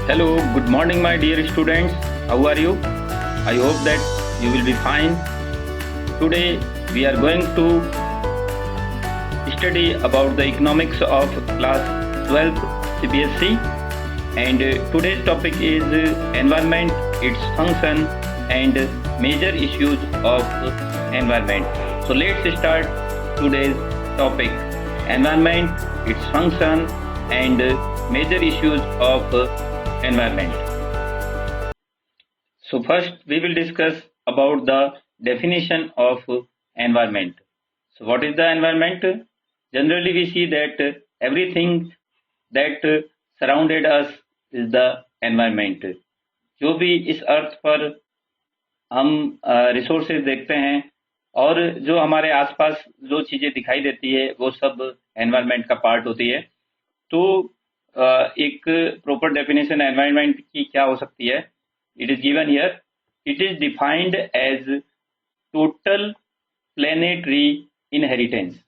Hello, good morning, my dear students. How are you? I hope that you will be fine. Today, we are going to study about the economics of class 12 CBSE, and today's topic is environment, its function, and major issues of environment. So, let's start today's topic: environment, its function, and major issues of environment. So first we will discuss about the definition of environment. So what is the environment? Generally we see that everything that surrounded us is the environment. जो भी इस अर्थ पर हम resources देखते हैं और जो हमारे आसपास जो चीजें दिखाई देती है वो सब एनवायरनमेंट का पार्ट होती है. तो एक प्रॉपर डेफिनेशन एनवायरनमेंट की क्या हो सकती है? It is given here. It is defined as total planetary inheritance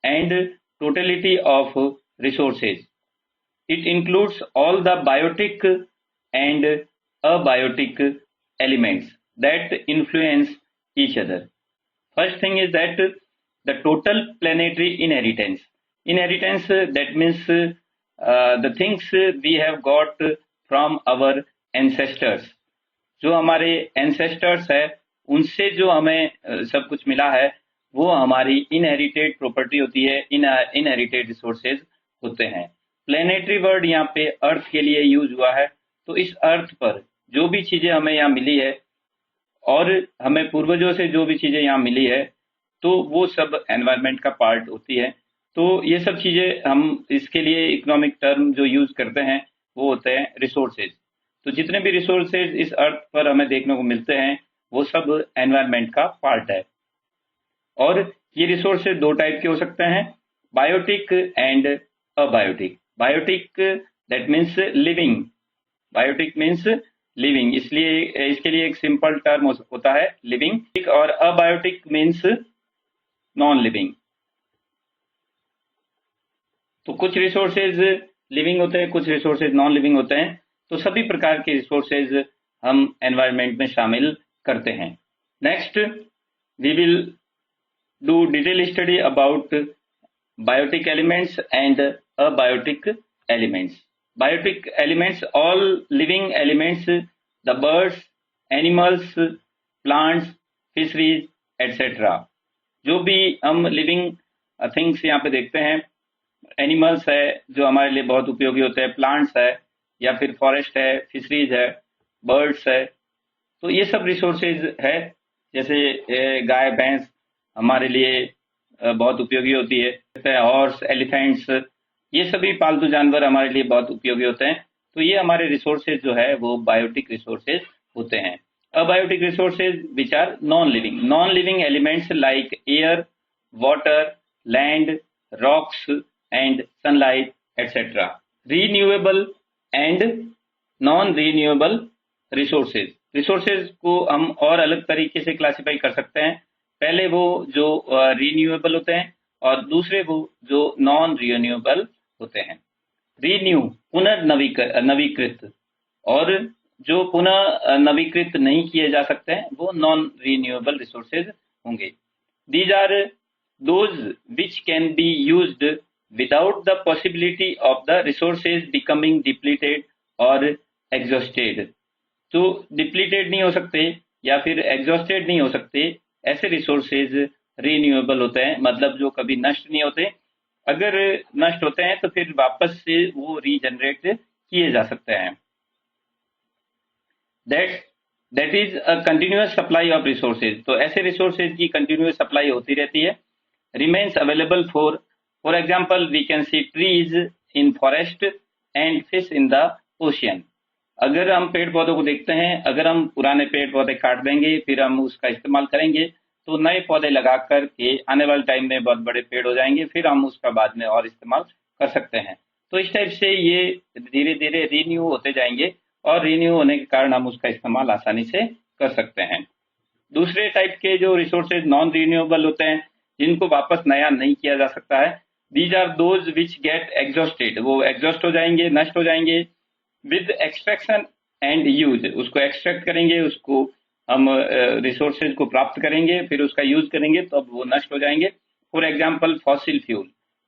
and totality of resources. It includes all the biotic and abiotic elements that influence each other. First thing is that the total planetary inheritance. Inheritance, that means the things we have got from our ancestors. जो हमारे ancestors है उनसे जो हमें सब कुछ मिला है वो हमारी inherited property होती है, inherited resources होते हैं. Planetary word यहाँ पे अर्थ के लिए यूज हुआ है. तो इस अर्थ पर जो भी चीजें हमें यहाँ मिली है और हमें पूर्वजों से जो भी चीजें यहाँ मिली है तो वो सब एनवायरनमेंट का पार्ट होती है. तो ये सब चीजें हम इसके लिए इकोनॉमिक टर्म जो यूज करते हैं वो होते हैं रिसोर्सेज. तो जितने भी रिसोर्सेज इस अर्थ पर हमें देखने को मिलते हैं वो सब एनवायरनमेंट का पार्ट है. और ये रिसोर्सेज दो टाइप के हो सकते हैं, biotic and abiotic. Biotic that means living. Biotic means living, इसलिए इसके लिए एक सिंपल टर्म होता है लिविंग. और अबायोटिक मीन्स नॉन लिविंग. तो कुछ रिसोर्सेज लिविंग होते हैं, कुछ रिसोर्सेज नॉन लिविंग होते हैं. तो सभी प्रकार के रिसोर्सेज हम एनवायरनमेंट में शामिल करते हैं. Next we will do detail study about biotic elements and abiotic elements. Biotic elements, all living elements, the birds, animals, plants, fisheries, etc. जो भी हम living things यहाँ पे देखते हैं, animals है जो हमारे लिए बहुत उपयोगी होते हैं, plants है या फिर forest है, fisheries है, birds है. तो ये सब resources है. जैसे गाय भैंस हमारे लिए बहुत उपयोगी होती है, हॉर्स, एलिफेंट्स, ये सभी पालतू जानवर हमारे लिए बहुत उपयोगी होते हैं. तो ये हमारे रिसोर्सेज जो है वो बायोटिक रिसोर्सेज होते हैं. Abiotic resources which are non living. Non living elements like air, water, land, rocks and sunlight etcetera. Renewable and non renewable resources. Resources को हम और अलग तरीके से क्लासिफाई कर सकते हैं. पहले वो जो रीन्यूएबल होते हैं और दूसरे वो जो नॉन रीन्यूएबल होते हैं. रीन्यू पुनर्नवीकृत, और जो पुनः नवीकृत नहीं किए जा सकते हैं वो नॉन रीन्यूएबल रिसोर्सेज होंगे. These are those which can be used without the possibility of the resources becoming depleted और एग्जॉस्टेड. तो डिप्लीटेड नहीं हो सकते या फिर एग्जॉस्टेड नहीं हो सकते, ऐसे रिसोर्सेज रीन्यूएबल होते हैं, मतलब जो कभी नष्ट नहीं होते. अगर नष्ट होते हैं तो फिर वापस से वो रीजनरेट किए जा सकते हैं. That is a continuous supply of resources. तो ऐसे रिसोर्सेज की कंटिन्यूअस सप्लाई होती रहती है. Remains available for example we can see trees in forest and fish in the ocean. अगर हम पेड़ पौधों को देखते हैं, अगर हम पुराने पेड़ पौधे काट देंगे फिर हम उसका इस्तेमाल करेंगे तो नए पौधे लगा करके आने वाले टाइम में बहुत बड़े पेड़ हो जाएंगे, फिर हम उसका बाद में और इस्तेमाल कर सकते हैं. तो इस टाइप से ये धीरे धीरे रीन्यू होते जाएंगे और रीन्यू होने के कारण हम उसका इस्तेमाल आसानी से कर सकते हैं. दूसरे टाइप के जो रिसोर्सेज नॉन रीन्यूएबल होते हैं जिनको वापस नया नहीं किया जा सकता है, these are those which get exhausted. वो एग्जॉस्ट हो जाएंगे, नष्ट हो जाएंगे विद एक्सट्रैक्शन एंड यूज, उसको एक्सट्रैक्ट करेंगे, उसको हम रिसोर्सेज को प्राप्त करेंगे, फिर उसका यूज करेंगे तो अब वो नष्ट हो जाएंगे। For example fossil fuel,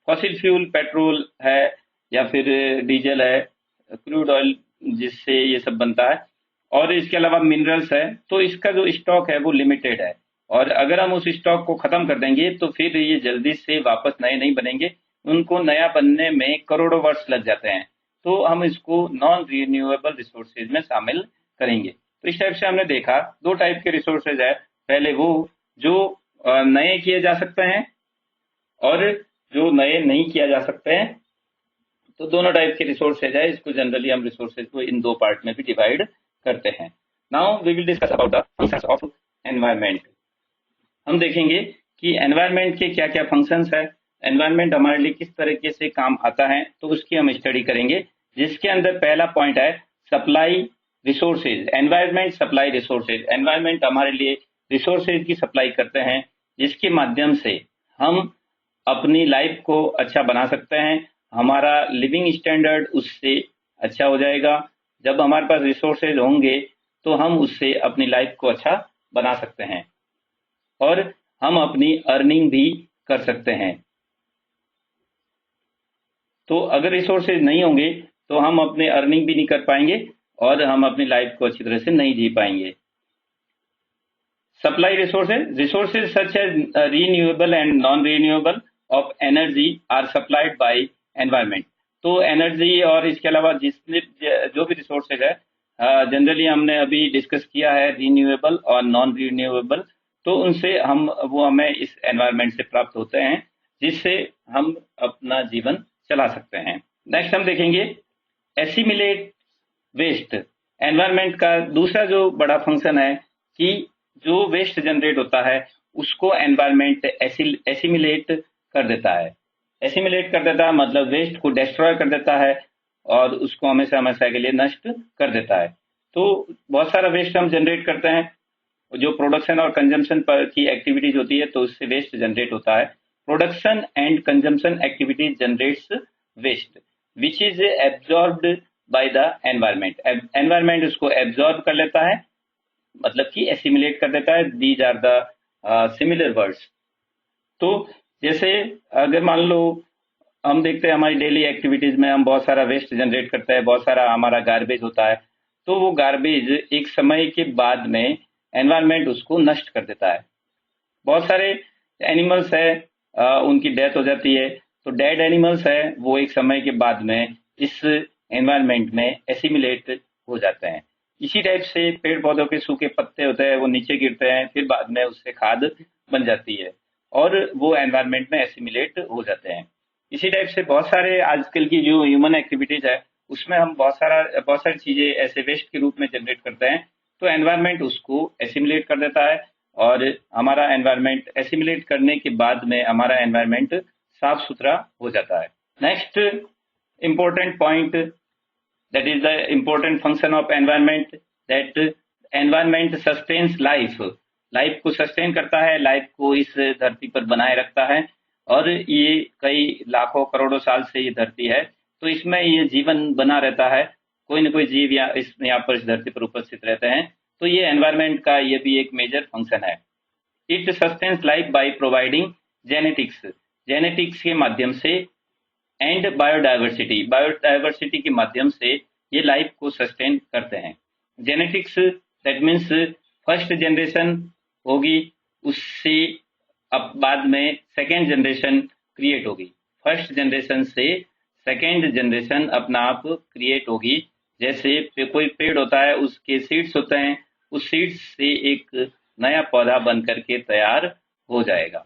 fossil fuel petrol है या फिर डीजल है, क्रूड ऑयल जिससे ये सब बनता है, और इसके अलावा मिनरल्स है। तो इसका जो स्टॉक है वो लिमिटेड है, और अगर हम उस स्टॉक को खत्म कर देंगे तो फिर ये जल्दी से वापस नए नहीं बनेंगे, उनको नया बनने में करोड़ों वर्ष लग जाते हैं। तो हम इसको नॉन रिन्यूएबल रिसोर्सेज में शामिल करेंगे। तो इस टाइप से हमने देखा दो टाइप के रिसोर्सेज है, पहले वो जो नए किए जा सकते हैं और जो नए नहीं किया जा सकते हैं। तो दोनों टाइप के रिसोर्सेज है, इसको जनरली हम रिसोर्सेज को इन दो पार्ट में भी डिवाइड करते हैं। Now we will discuss about the functions of environment. हम देखेंगे कि एनवायरनमेंट के क्या क्या फंक्शंस है, एनवायरनमेंट हमारे लिए किस तरीके से काम आता है, तो उसकी हम स्टडी करेंगे। जिसके अंदर पहला पॉइंट है supply resources. Environment supply resources, environment हमारे लिए रिसोर्सेज की सप्लाई करते हैं जिसके माध्यम से हम अपनी लाइफ को अच्छा बना सकते हैं, हमारा लिविंग स्टैंडर्ड उससे अच्छा हो जाएगा। जब हमारे पास रिसोर्सेज होंगे तो हम उससे अपनी लाइफ को अच्छा बना सकते हैं और हम अपनी अर्निंग भी कर सकते हैं। तो अगर रिसोर्सेज नहीं होंगे तो हम अपने अर्निंग भी नहीं कर पाएंगे और हम अपनी लाइफ को अच्छी तरह से नहीं जी पाएंगे। Supply resources, resources such as renewable and non renewable of energy are supplied by environment. तो एनर्जी और इसके अलावा जिसने जो भी रिसोर्सेज है, जनरली हमने अभी डिस्कस किया है रिन्यूएबल और नॉन रिन्यूएबल, तो उनसे हम वो हमें इस एनवायरनमेंट से प्राप्त होते हैं जिससे हम अपना जीवन चला सकते हैं। नेक्स्ट हम देखेंगे एसिमिलेट वेस्ट। एनवायरनमेंट का दूसरा जो बड़ा फंक्शन है कि जो वेस्ट जनरेट होता है उसको एनवायरनमेंट एसिमिलेट कर देता है। एसिमिलेट कर देता है मतलब वेस्ट को डिस्ट्रॉय कर देता है और उसको हमेशा हमेशा के लिए नष्ट कर देता है। तो बहुत सारा वेस्ट हम जनरेट करते हैं, जो प्रोडक्शन और कंजम्पशन पर की एक्टिविटीज होती है तो उससे वेस्ट जनरेट होता है। Production and consumption activities generates waste which is absorbed by the environment. Environment उसको एब्जॉर्ब कर लेता है, मतलब कि एसिमिलेट कर देता है। These are the similar words. तो जैसे अगर मान लो हम देखते हैं हमारी डेली एक्टिविटीज में हम बहुत सारा वेस्ट जनरेट करते हैं, बहुत सारा हमारा गार्बेज होता है, तो वो गार्बेज एक समय के बाद में एनवायरनमेंट उसको नष्ट कर देता है। बहुत सारे एनिमल्स है उनकी डेथ हो जाती है, तो डेड एनिमल्स है वो एक समय के बाद में इस एनवायरनमेंट में एसिमिलेट हो जाते हैं। इसी टाइप से पेड़ पौधों के सूखे पत्ते होते हैं वो नीचे गिरते हैं, फिर बाद में उससे खाद बन जाती है और वो एनवायरनमेंट में एसिमिलेट हो जाते हैं। इसी टाइप से बहुत सारे आजकल की जो ह्यूमन एक्टिविटीज है उसमें हम बहुत सारी चीजें ऐसे वेस्ट के रूप में जनरेट करते हैं, तो एनवायरनमेंट उसको एसिमिलेट कर देता है और हमारा एनवायरनमेंट एसिमिलेट करने के बाद में हमारा एनवायरनमेंट साफ सुथरा हो जाता है। Next important point, that is the important function of environment, that environment sustains life। Life को सस्टेन करता है, लाइफ को इस धरती पर बनाए रखता है और ये कई लाखों करोड़ों साल से ये धरती है तो इसमें ये जीवन बना रहता है, कोई न कोई जीव यहाँ पर इस धरती पर उपस्थित रहते हैं। तो ये एनवायरनमेंट का ये भी एक मेजर फंक्शन है। It sustains life by providing genetics, genetics के माध्यम से एंड बायोडाइवर्सिटी, बायोडाइवर्सिटी के माध्यम से ये लाइफ को सस्टेन करते हैं। Genetics that means first generation होगी, उससे अब बाद में सेकेंड जनरेशन क्रिएट होगी, फर्स्ट जनरेशन से सेकेंड जनरेशन अपना आप क्रिएट होगी। जैसे कोई पेड़ होता है उसके सीड्स होते हैं, उस सीड्स से एक नया पौधा बन करके तैयार हो जाएगा,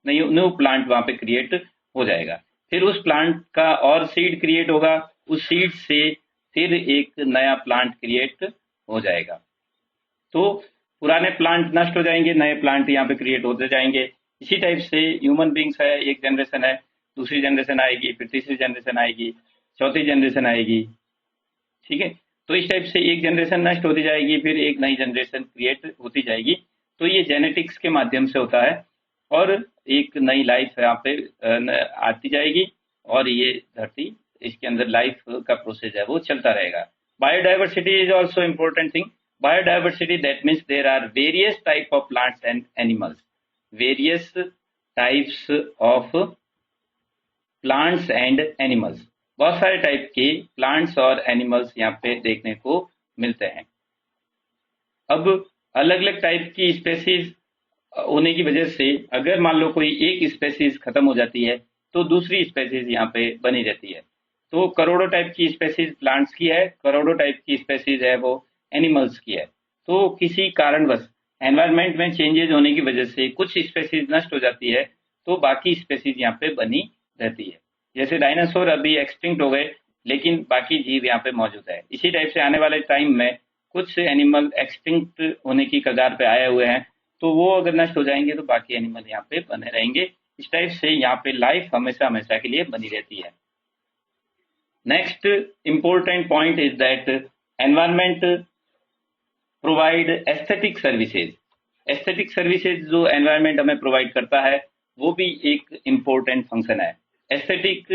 न्यू प्लांट वहां पे क्रिएट हो जाएगा। फिर उस प्लांट का और सीड क्रिएट होगा, उस सीड से फिर एक नया प्लांट क्रिएट हो जाएगा। तो पुराने प्लांट नष्ट हो जाएंगे, नए प्लांट यहाँ पे क्रिएट होते जाएंगे। इसी टाइप से ह्यूमन बींग्स है, एक जनरेशन है, दूसरी जनरेशन आएगी, फिर तीसरी जनरेशन आएगी, चौथी जनरेशन आएगी, ठीक है। तो इस टाइप से एक जनरेशन नष्ट होती जाएगी, फिर एक नई जनरेशन क्रिएट होती जाएगी। तो ये जेनेटिक्स के माध्यम से होता है और एक नई लाइफ यहाँ पे आती जाएगी और ये धरती इसके अंदर लाइफ का प्रोसेस है वो चलता रहेगा। Biodiversity is also important thing. Biodiversity, that means there are various type of plants and animals. Various types of plants and animals. बहुत सारे टाइप के प्लांट्स और एनिमल्स यहाँ पे देखने को मिलते हैं. अब अलग अलग टाइप की स्पेसीज होने की वजह से अगर मान लो कोई एक स्पेसीज खत्म हो जाती है तो दूसरी स्पेसीज यहाँ पे बनी रहती है. तो करोड़ों टाइप की स्पेसीज प्लांट्स की है, करोड़ों टाइप की स्पेसीज है वो एनिमल्स की है. तो किसी कारणवश एनवायरनमेंट में चेंजेस होने की वजह से कुछ स्पेसीज नष्ट हो जाती है तो बाकी स्पेसीज यहाँ पे बनी रहती है. जैसे डायनासोर अभी एक्सटिंक्ट हो गए लेकिन बाकी जीव यहाँ पे मौजूद है. इसी टाइप से आने वाले टाइम में कुछ एनिमल एक्सटिंक्ट होने की कगार पे आए हुए हैं तो वो अगर नष्ट हो जाएंगे तो बाकी एनिमल यहाँ पे बने रहेंगे. इस टाइप से यहाँ पे लाइफ हमेशा हमेशा के लिए बनी रहती है. Next important point is that environment provide aesthetic services. Aesthetic services जो एनवायरमेंट हमें प्रोवाइड करता है वो भी एक इम्पोर्टेंट फंक्शन है. Aesthetic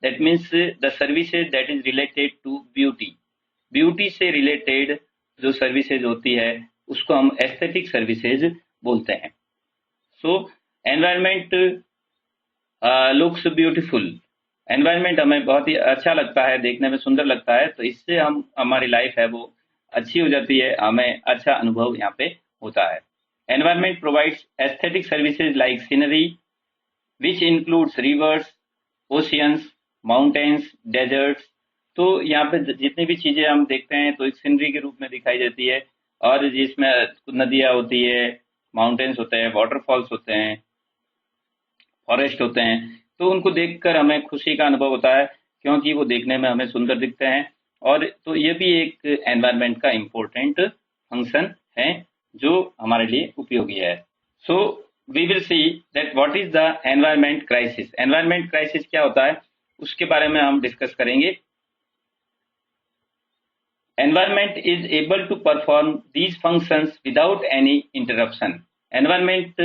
that means the services that is related to beauty. Beauty से रिलेटेड जो सर्विसेज होती है उसको हम एस्थेटिक सर्विसेज बोलते हैं. So environment looks beautiful. Environment हमें बहुत ही अच्छा लगता है, देखने में सुंदर लगता है, तो इससे हम हमारी लाइफ है वो अच्छी हो जाती है, हमें अच्छा अनुभव यहाँ पे होता है. Environment provides aesthetic services like scenery which includes rivers, oceans, mountains, deserts. तो यहाँ पे जितनी भी चीजें हम देखते हैं तो एक सीनरी के रूप में दिखाई देती है और जिसमें नदियाँ होती है, माउंटेन्स होते हैं, वाटरफॉल्स होते हैं, फॉरेस्ट होते हैं. तो उनको देखकर हमें खुशी का अनुभव होता है क्योंकि वो देखने में हमें सुंदर दिखते हैं. और तो ये भी एक एनवायरनमेंट का इम्पोर्टेंट फंक्शन है जो हमारे लिए उपयोगी है. So we will see that what is the environment crisis. Environment crisis क्या होता है उसके बारे में हम डिस्कस करेंगे. Environment is able to perform these functions without any interruption. Environment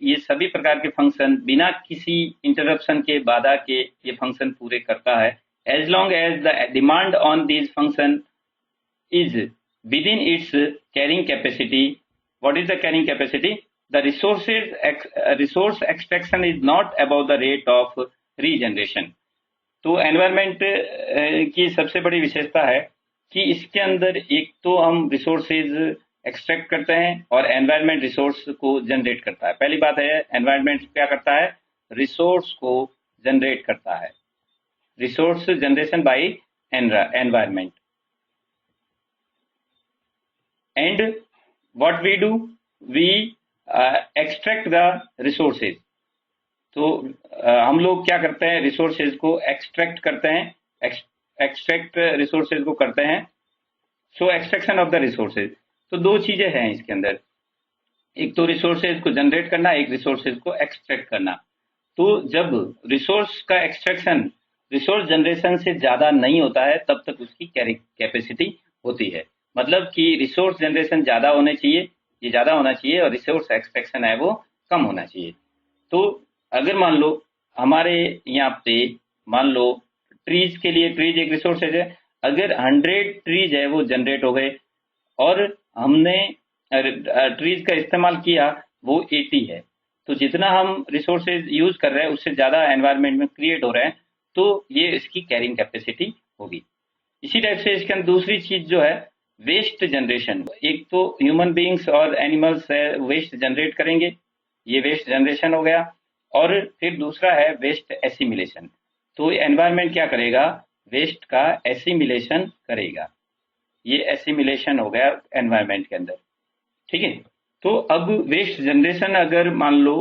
ये सभी प्रकार के फंक्शन बिना किसी इंटरप्शन के, बाधा के ये फंक्शन पूरे करता है. As long as the demand on these function is within its carrying capacity. What is the carrying capacity? The resource extraction is not about the rate of regeneration. तो एनवायरनमेंट की सबसे बड़ी विशेषता है कि इसके अंदर एक तो हम रिसोर्सेज एक्सट्रैक्ट करते हैं और एनवायरनमेंट रिसोर्स को जनरेट करता है. पहली बात है एनवायरनमेंट क्या करता है? रिसोर्स को जनरेट करता है. Resource generation by environment. And what we do, we extract the resources. तो हम लोग क्या करते हैं? रिसोर्सेज को एक्सट्रैक्ट करते हैं, एक्सट्रैक्ट रिसोर्सेज को करते हैं. सो एक्सट्रैक्शन ऑफ द रिसोर्सेज. तो दो चीजें हैं इसके अंदर, एक तो रिसोर्सेज को जनरेट करना, एक रिसोर्सेज को एक्सट्रैक्ट करना. तो जब रिसोर्स का एक्सट्रैक्शन रिसोर्स जनरेशन से ज्यादा नहीं होता है तब तक उसकी कैरिंग कैपेसिटी होती है. मतलब कि रिसोर्स जनरेशन ज्यादा होने चाहिए, ये ज्यादा होना चाहिए, और रिसोर्स एक्सट्रैक्शन है वो कम होना चाहिए. तो अगर मान लो हमारे यहाँ पे मान लो ट्रीज के लिए, ट्रीज एक रिसोर्सेज है, अगर 100 ट्रीज है वो जनरेट हो गए और हमने ट्रीज का इस्तेमाल किया वो 80 है, तो जितना हम रिसोर्सेज यूज कर रहे हैं उससे ज्यादा एनवायरनमेंट में क्रिएट हो रहे हैं, तो ये इसकी कैरिंग कैपेसिटी होगी. इसी टाइप से इसके अंदर दूसरी चीज जो है वेस्ट जनरेशन. एक तो ह्यूमन बीइंग्स और एनिमल्स वेस्ट जनरेट करेंगे, ये वेस्ट जनरेशन हो गया. और फिर दूसरा है वेस्ट एसिमिलेशन. तो एनवायरनमेंट क्या करेगा? वेस्ट का एसिमिलेशन करेगा. ये एसिमिलेशन हो गया एनवायरनमेंट के अंदर. ठीक है. तो अब वेस्ट जनरेशन अगर मान लो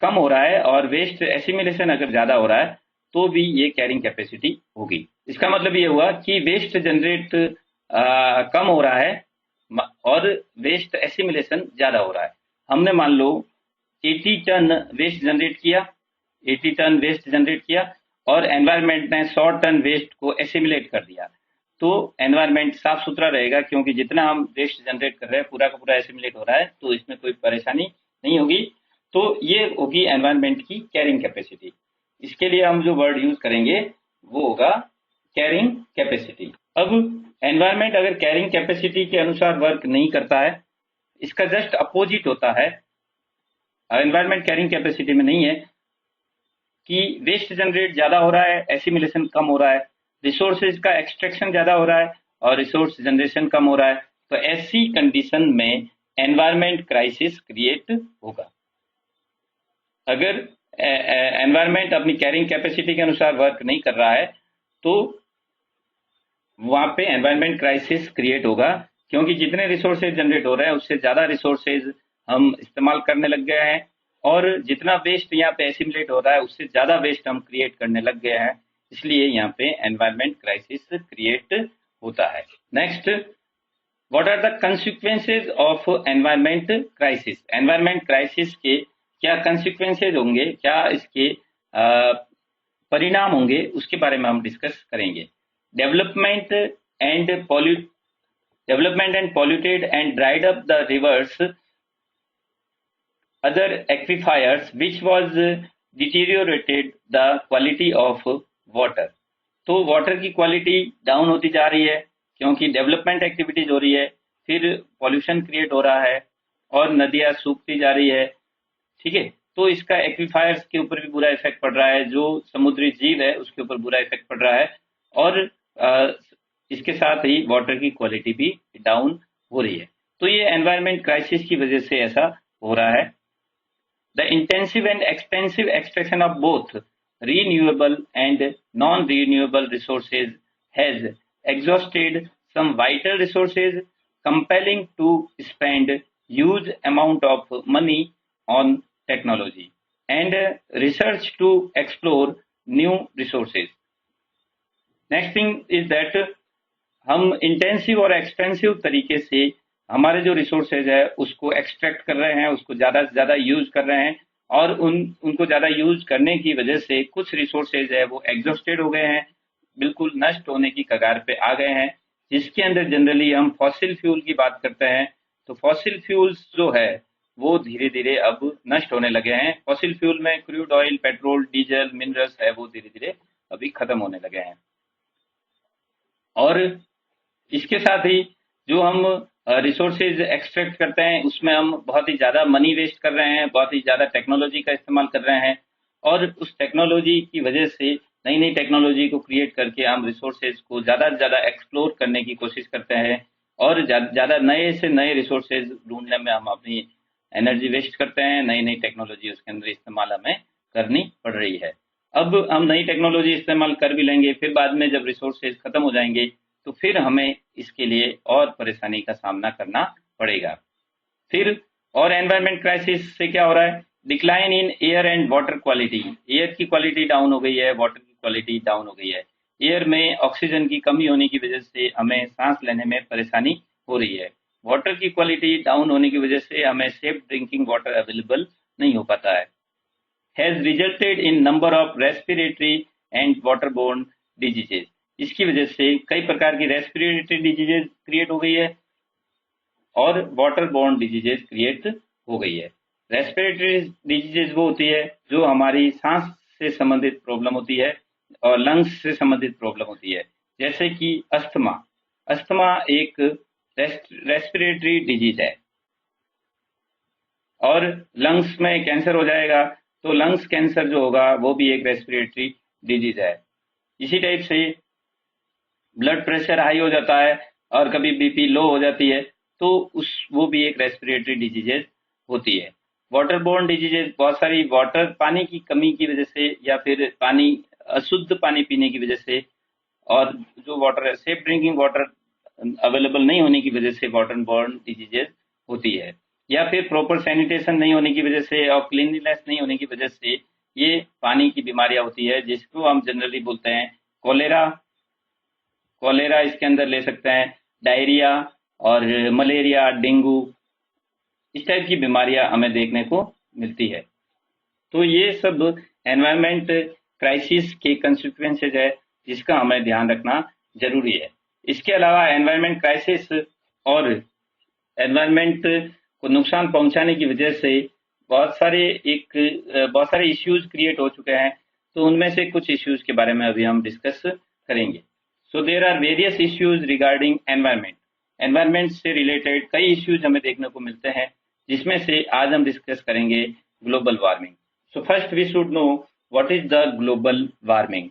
कम हो रहा है और वेस्ट एसिमिलेशन अगर ज्यादा हो रहा है तो भी ये कैरिंग कैपेसिटी होगी. इसका मतलब ये हुआ कि वेस्ट जनरेट कम हो रहा है और वेस्ट एसिमिलेशन ज्यादा हो रहा है. हमने मान लो 80 टन वेस्ट जनरेट किया, 80 टन वेस्ट जनरेट किया और एनवायरनमेंट ने 100 टन वेस्ट को एसिमिलेट कर दिया. तो एनवायरनमेंट साफ सुथरा रहेगा क्योंकि जितना हम वेस्ट जनरेट कर रहे हैं पूरा का पूरा एसिमिलेट हो रहा है, तो इसमें कोई परेशानी नहीं होगी. तो ये होगी एनवायरनमेंट की कैरिंग कैपेसिटी. इसके लिए हम जो वर्ड यूज करेंगे वो होगा कैरिंग कैपेसिटी. अब एनवायरमेंट अगर कैरिंग कैपेसिटी के अनुसार वर्क नहीं करता है, इसका जस्ट अपोजिट होता है। एनवायरमेंट कैरिंग कैपेसिटी में नहीं है कि वेस्ट जनरेट ज्यादा हो रहा है, एसिमिलेशन कम हो रहा है, रिसोर्सेज का एक्सट्रैक्शन ज्यादा हो रहा है और रिसोर्स जनरेशन कम हो रहा है, तो ऐसी कंडीशन में एनवायरमेंट क्राइसिस क्रिएट होगा। अगर एनवायरमेंट अपनी कैरिंग कैपेसिटी के अनुसार वर्क नहीं कर रहा है तो वहां पे एनवायरमेंट क्राइसिस क्रिएट होगा, क्योंकि जितने रिसोर्सेज जनरेट हो रहे हैं उससे ज्यादा रिसोर्सेज हम इस्तेमाल करने लग गए हैं और जितना वेस्ट यहाँ पे एसिमुलेट हो रहा है उससे ज्यादा वेस्ट हम क्रिएट करने लग गए हैं, इसलिए यहाँ पे एनवायरमेंट क्राइसिस क्रिएट होता है। Next, what are the consequences of environment crisis? Environment crisis के क्या कंसिक्वेंसेज होंगे, क्या इसके परिणाम होंगे, उसके बारे में हम डिस्कस करेंगे। Development and polluted and dried up the rivers, other aquifers, which was deteriorated the quality of water। तो वाटर की क्वालिटी डाउन होती जा रही है क्योंकि डेवलपमेंट एक्टिविटीज हो रही है, फिर पॉल्यूशन क्रिएट हो रहा है और नदियां सूखती जा रही है। ठीक है, तो इसका एक्विफायर्स के ऊपर भी बुरा इफेक्ट पड़ रहा है, जो समुद्री जीव है उसके ऊपर बुरा इफेक्ट पड़ रहा है और इसके साथ ही वाटर की क्वालिटी भी डाउन हो रही है। तो ये एनवायरमेंट क्राइसिस की वजह से ऐसा हो रहा है। The intensive and expensive extraction of both renewable and non-renewable resources has exhausted some vital resources, compelling to spend huge amount of money on technology and research to explore new resources। Next thing is that हम intensive और expensive तरीके से हमारे जो resources है उसको extract कर रहे हैं, उसको ज्यादा से ज्यादा यूज कर रहे हैं और उनको ज्यादा यूज करने की वजह से कुछ रिसोर्सेज है वो एग्जॉस्टेड हो गए हैं, बिल्कुल नष्ट होने की कगार पे आ गए हैं, जिसके अंदर जनरली हम फॉसिल फ्यूल की बात करते हैं। तो फॉसिल फ्यूल्स जो है वो धीरे धीरे अब नष्ट होने लगे हैं। फॉसिल फ्यूल में crude oil, petrol, diesel, minerals है वो धीरे धीरे अभी खत्म होने लगे हैं। और इसके साथ ही जो हम रिसोर्सेज एक्सट्रैक्ट करते हैं उसमें हम बहुत ही ज्यादा मनी वेस्ट कर रहे हैं, बहुत ही ज्यादा टेक्नोलॉजी का इस्तेमाल कर रहे हैं और उस टेक्नोलॉजी की वजह से नई नई टेक्नोलॉजी को क्रिएट करके हम रिसोर्सेज को ज्यादा से ज्यादा एक्सप्लोर करने की कोशिश करते हैं और ज्यादा नए से नए रिसोर्सेज ढूंढने में हम अपनी एनर्जी वेस्ट करते हैं। नई नई टेक्नोलॉजी उसके अंदर इस्तेमाल हमें करनी पड़ रही है। अब हम नई टेक्नोलॉजी इस्तेमाल कर भी लेंगे, फिर बाद में जब रिसोर्सेज खत्म हो जाएंगे तो फिर हमें इसके लिए और परेशानी का सामना करना पड़ेगा। फिर और एनवायरमेंट क्राइसिस से क्या हो रहा है? Decline in air and water quality. Air की क्वालिटी डाउन हो गई है, वाटर की क्वालिटी डाउन हो गई है। एयर में ऑक्सीजन की कमी होने की वजह से हमें सांस लेने में परेशानी हो रही है। वाटर की क्वालिटी डाउन होने की वजह से हमें सेफ ड्रिंकिंग वाटर अवेलेबल नहीं हो पाता है। Has resulted in number of respiratory and waterborne diseases. इसकी वजह से कई प्रकार की रेस्पिरेटरी डिजीजेज क्रिएट हो गई है और वाटरबोर्न डिजीजेज क्रिएट हो गई है। रेस्पिरेटरी डिजीजेज वो होती है जो हमारी सांस से संबंधित प्रॉब्लम होती है और लंग्स से संबंधित प्रॉब्लम होती है, जैसे कि अस्थमा। अस्थमा एक रेस्पिरेटरी डिजीज है और लंग्स में कैंसर हो जाएगा तो लंग्स कैंसर जो होगा वो भी एक रेस्पिरेटरी डिजीज है। इसी टाइप से ब्लड प्रेशर हाई हो जाता है और कभी बीपी लो हो जाती है तो वो भी एक रेस्पिरेटरी डिजीजेज होती है। वाटरबोर्न डिजीजेज बहुत सारी पानी की कमी की वजह से या फिर अशुद्ध पानी पीने की वजह से और जो water safe drinking water available नहीं होने की वजह से वाटरबोर्न डिजीजेज होती है, या फिर प्रॉपर सैनिटेशन नहीं होने की वजह से और क्लीनलीनेस नहीं होने की वजह से ये पानी की बीमारियां होती है, जिसको हम जनरली बोलते हैं कोलेरा इसके अंदर ले सकते हैं, डायरिया और मलेरिया, डेंगू, इस टाइप की बीमारियां हमें देखने को मिलती है। तो ये सब एनवायरमेंट क्राइसिस के कंसिक्वेंसेज है जिसका हमें ध्यान रखना जरूरी है। इसके अलावा एनवायरमेंट क्राइसिस और एनवायरमेंट को नुकसान पहुंचाने की वजह से बहुत सारे इश्यूज क्रिएट हो चुके हैं, तो उनमें से कुछ इश्यूज के बारे में अभी हम डिस्कस करेंगे। So there are various issues regarding environment. Environment से रिलेटेड कई इश्यूज हमें देखने को मिलते हैं, जिसमें से आज हम डिस्कस करेंगे global warming. So first we should know what is the global warming.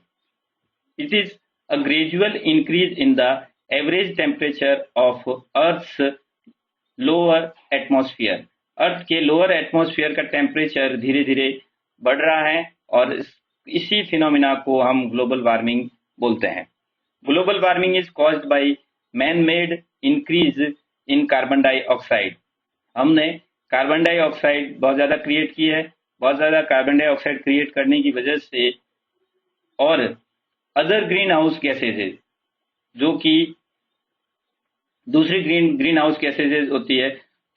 It is a gradual increase in the average temperature of Earth's lower atmosphere। अर्थ के लोअर एटमॉस्फेयर का टेम्परेचर धीरे धीरे बढ़ रहा है और इसी फिनोमिना को हम ग्लोबल वार्मिंग बोलते हैं। Global warming is caused by man made increase in carbon dioxide. हमने कार्बन डाइऑक्साइड बहुत ज़्यादा क्रिएट की है। बहुत ज़्यादा कार्बन डाइऑक्साइड क्रिएट करने की वजह से और अदर ग्रीन हाउस गैसेज, जो कि दूसरी ग्रीन हाउस गैसेज होती है,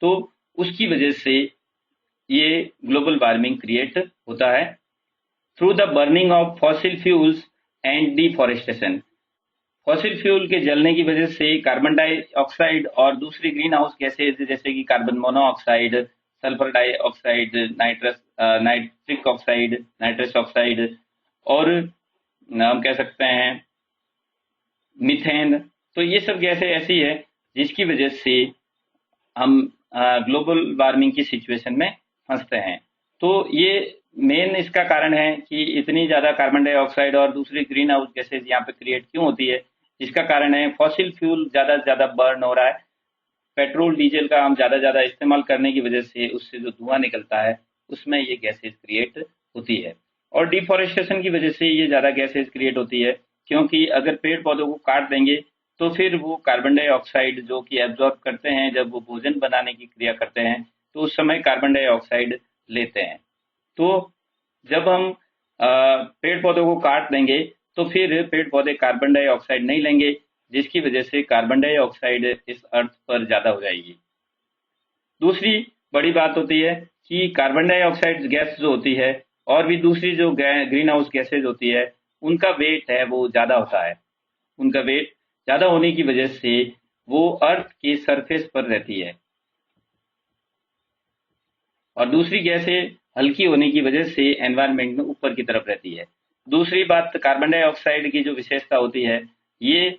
तो उसकी वजह से ये ग्लोबल वार्मिंग क्रिएट होता है through the burning of fossil fuels and deforestation. Fossil fuel के जलने की वजह से कार्बन डाइऑक्साइड और दूसरी ग्रीन हाउस गैसेज जैसे कि carbon monoxide, sulphur dioxide, nitric oxide, nitrous oxide और हम कह सकते हैं मीथेन, तो ये सब गैसें ऐसी है जिसकी वजह से हम ग्लोबल वार्मिंग की सिचुएशन में फंसते हैं। तो ये मेन इसका कारण है कि इतनी ज़्यादा कार्बन डाइऑक्साइड और दूसरी ग्रीन हाउस गैसेज यहाँ पे क्रिएट क्यों होती है। इसका कारण है फॉसिल फ्यूल ज़्यादा से ज़्यादा बर्न हो रहा है। पेट्रोल डीजल का हम ज़्यादा इस्तेमाल करने की वजह से उससे जो धुआं निकलता है उसमें ये गैसेज क्रिएट होती है। और डिफॉरेस्टेशन की वजह से ये ज़्यादा गैसेज क्रिएट होती है, क्योंकि अगर पेड़ पौधों को काट देंगे तो फिर वो कार्बन डाइऑक्साइड जो कि एब्जॉर्ब करते हैं, जब वो भोजन बनाने की क्रिया करते हैं तो उस समय कार्बन डाइऑक्साइड लेते हैं। तो जब हम पेड़ पौधों को काट देंगे तो फिर पेड़ पौधे कार्बन डाइऑक्साइड नहीं लेंगे, जिसकी वजह से कार्बन डाइऑक्साइड इस अर्थ पर ज़्यादा हो जाएगी। दूसरी बड़ी बात होती है कि कार्बन डाइऑक्साइड गैस जो होती है और भी दूसरी जो ग्रीन हाउस गैसेज होती है, उनका वेट है वो ज़्यादा होता है। उनका वेट ज़्यादा होने की वजह से वो अर्थ के सरफेस पर रहती है और दूसरी गैसें हल्की होने की वजह से एनवायरनमेंट में ऊपर की तरफ रहती है। दूसरी बात, कार्बन डाइऑक्साइड की जो विशेषता होती है, ये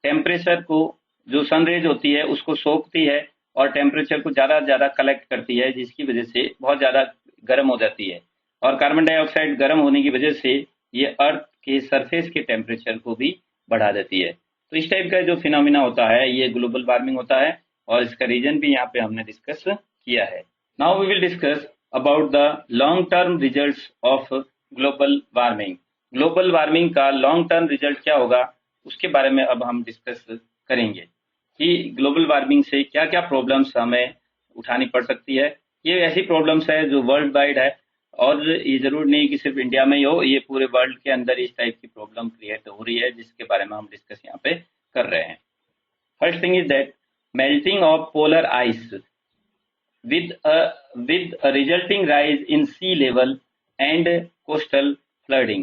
टेम्परेचर को, जो सनरेज होती है उसको सोखती है और टेम्परेचर को ज़्यादा कलेक्ट करती है, जिसकी वजह से बहुत ज़्यादा गर्म हो जाती है। और कार्बन डाइऑक्साइड गर्म होने की वजह से ये अर्थ के सरफेस के टेम्परेचर को भी बढ़ा देती है। तो इस टाइप का जो फिनोमिना होता है ये ग्लोबल वार्मिंग होता है और इसका रीजन भी यहाँ पे हमने डिस्कस किया है। Now we will discuss about the long term results of global warming. Global warming का लॉन्ग टर्म रिजल्ट क्या होगा उसके बारे में अब हम डिस्कस करेंगे कि ग्लोबल वार्मिंग से क्या क्या प्रॉब्लम्स हमें उठानी पड़ सकती है। ये ऐसी प्रॉब्लम्स है जो वर्ल्ड वाइड है और ये जरूर नहीं कि सिर्फ इंडिया में ही हो, ये पूरे वर्ल्ड के अंदर इस टाइप की प्रॉब्लम क्रिएट हो रही है, जिसके बारे में हम डिस्कस यहाँ पे कर रहे हैं। First thing is that melting of polar ice with a resulting rise in sea level and coastal flooding।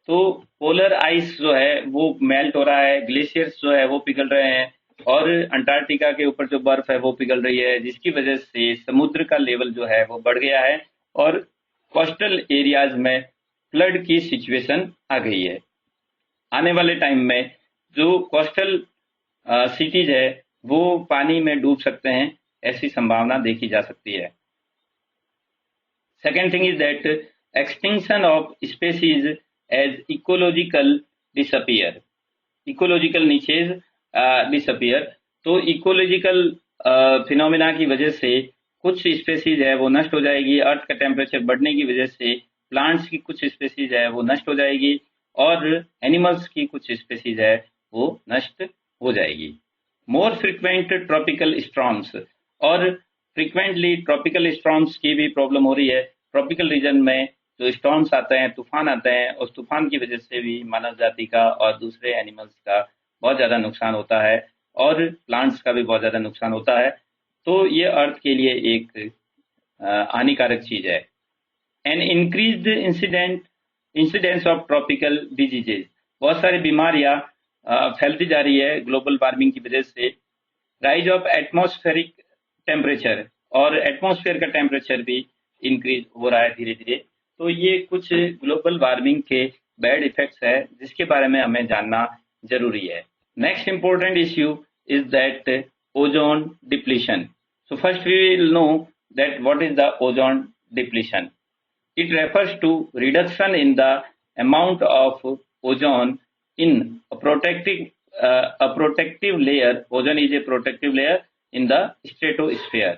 तो पोलर आइस जो है वो मेल्ट हो रहा है, ग्लेशियर्स जो है वो पिघल रहे हैं और अंटार्कटिका के ऊपर जो बर्फ है वो पिघल रही है, जिसकी वजह से समुद्र का लेवल जो है वो बढ़ गया है और कोस्टल एरियाज में फ्लड की सिचुएशन आ गई है। आने वाले टाइम में जो कोस्टल सिटीज है वो पानी में डूब सकते हैं, ऐसी संभावना देखी जा सकती है। Second thing is that extinction of species as ecological disappear. Ecological niches disappear, तो इकोलॉजिकल फिनोमिना की वजह से कुछ स्पेसीज है वो नष्ट हो जाएगी। अर्थ का टेम्परेचर बढ़ने की वजह से प्लांट्स की कुछ स्पेसीज है वो नष्ट हो जाएगी और एनिमल्स की कुछ स्पेसीज है वो नष्ट हो जाएगी। मोर फ्रिक्वेंट ट्रॉपिकल स्टॉर्म्स, और फ्रिक्वेंटली ट्रॉपिकल स्टॉर्म्स की भी प्रॉब्लम हो रही है। ट्रॉपिकल रीजन में जो स्टॉर्म्स आते हैं, तूफान आते हैं, उस तूफान की वजह से भी मानव जाति का और दूसरे एनिमल्स का बहुत ज़्यादा नुकसान होता है और प्लांट्स का भी बहुत ज़्यादा नुकसान होता है। तो ये अर्थ के लिए एक हानिकारक चीज़ है। An increased incidence of tropical diseases, बहुत सारी बीमारियां फैलती जा रही है ग्लोबल वार्मिंग की वजह से। राइज ऑफ एटमॉस्फेरिक टेम्परेचर, और एटमॉस्फेयर का टेम्परेचर भी इंक्रीज हो रहा है धीरे धीरे। तो ये कुछ ग्लोबल वार्मिंग के बैड इफेक्ट्स है जिसके बारे में हमें जानना जरूरी है। Next important issue is that ozone depletion. So first we will know that what is the ozone depletion. It refers to reduction in the amount of ozone in a protective layer. Ozone is a protective layer in the stratosphere,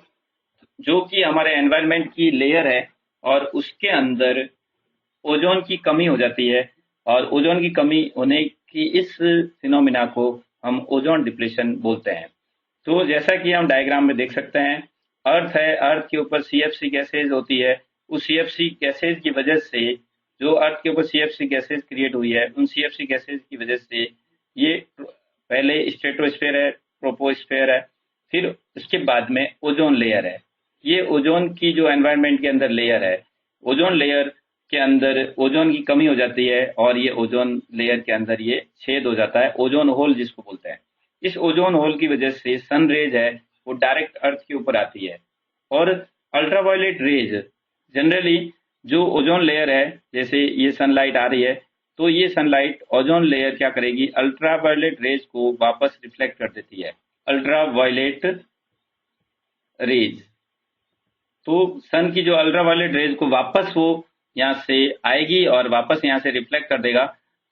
जो कि हमारे environment की layer है और उसके अंदर ozone की कमी हो जाती है, और ओजोन की कमी होने की इस फिनोमिना को हम ओजोन डिप्लीशन बोलते हैं। तो जैसा कि हम डायग्राम में देख सकते हैं, अर्थ है, अर्थ के ऊपर सीएफसी गैसेज होती है। उस सीएफसी गैसेज की वजह से, जो अर्थ के ऊपर सीएफसी गैसेज क्रिएट हुई है, उन सीएफसी गैसेज की वजह से ये पहले स्ट्रेटोस्फेयर है, ट्रोपोस्फेयर है, फिर उसके बाद में ओजोन लेयर है। ये ओजोन की जो एनवायरनमेंट के अंदर लेयर है, ओजोन लेयर के अंदर ओजोन की कमी हो जाती है और ये ओजोन लेयर के अंदर ये छेद हो जाता है, ओजोन होल जिसको बोलते हैं। इस ओजोन होल की वजह से सन रेज है वो डायरेक्ट अर्थ के ऊपर आती है, और अल्ट्रावायलेट रेज जनरली जो ओजोन लेयर है, जैसे ये सनलाइट आ रही है, तो ये सनलाइट ओजोन लेयर क्या करेगी, अल्ट्रावायलेट रेज को वापस रिफ्लेक्ट कर देती है। अल्ट्रावायलेट रेज, तो सन की जो अल्ट्रावायलेट रेज को वापस वो यहाँ से आएगी और वापस यहाँ से रिफ्लेक्ट कर देगा।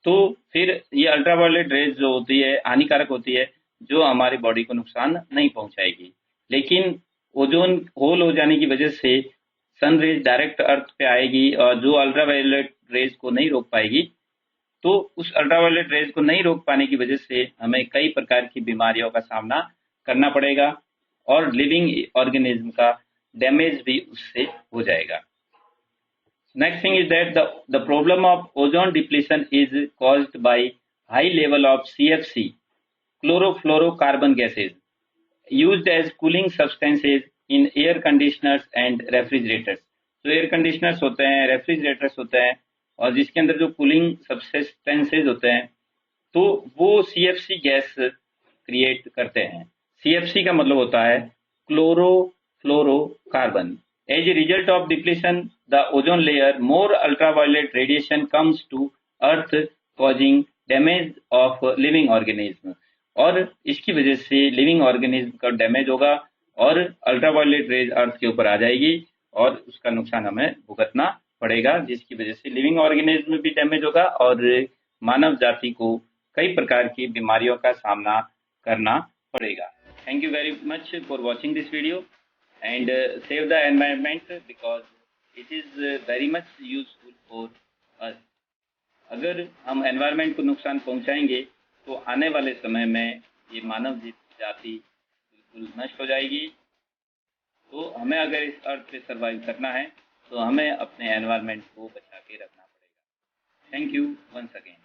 तो फिर ये अल्ट्रावायलेट रेज जो होती है हानिकारक होती है, जो हमारी बॉडी को नुकसान नहीं पहुंचाएगी। लेकिन ओजोन होल हो जाने की वजह से सन रेज डायरेक्ट अर्थ पे आएगी और जो अल्ट्रावायलेट रेज को नहीं रोक पाएगी। तो उस अल्ट्रावायलेट रेज को नहीं रोक पाने की वजह से हमें कई प्रकार की बीमारियों का सामना करना पड़ेगा और लिविंग ऑर्गेनिज्म का डैमेज भी उससे हो जाएगा। Next thing is that the problem of ozone depletion is caused by high level of CFC, chlorofluorocarbon gases, used as cooling substances in air conditioners and refrigerators. जो एयर कंडीशनर्स होते हैं, refrigerators होते हैं, और जिसके अंदर जो कूलिंग सब्सटेंसेज होते हैं, तो वो सीएफसी गैस क्रिएट करते हैं। सीएफसी का मतलब होता है chlorofluorocarbon. As a result of depletion, the ozone layer, more ultraviolet radiation comes to Earth, causing damage of living organism. और इसकी वजह से लिविंग ऑर्गेनिज्म का डैमेज होगा और अल्ट्रावायलेट रेज अर्थ के ऊपर आ जाएगी और उसका नुकसान हमें भुगतना पड़ेगा, जिसकी वजह से लिविंग ऑर्गेनिज्म भी डैमेज होगा और मानव जाति को कई प्रकार की बीमारियों का सामना करना पड़ेगा। Thank you very much for watching this video and save the environment because it is very much useful for us. अगर हम एनवायरनमेंट को नुकसान पहुंचाएंगे तो आने वाले समय में ये मानव जाति बिल्कुल नष्ट हो जाएगी। तो हमें अगर इस अर्थ पे सर्वाइव करना है तो हमें अपने एनवायरनमेंट को बचा के रखना पड़ेगा। Thank you once again.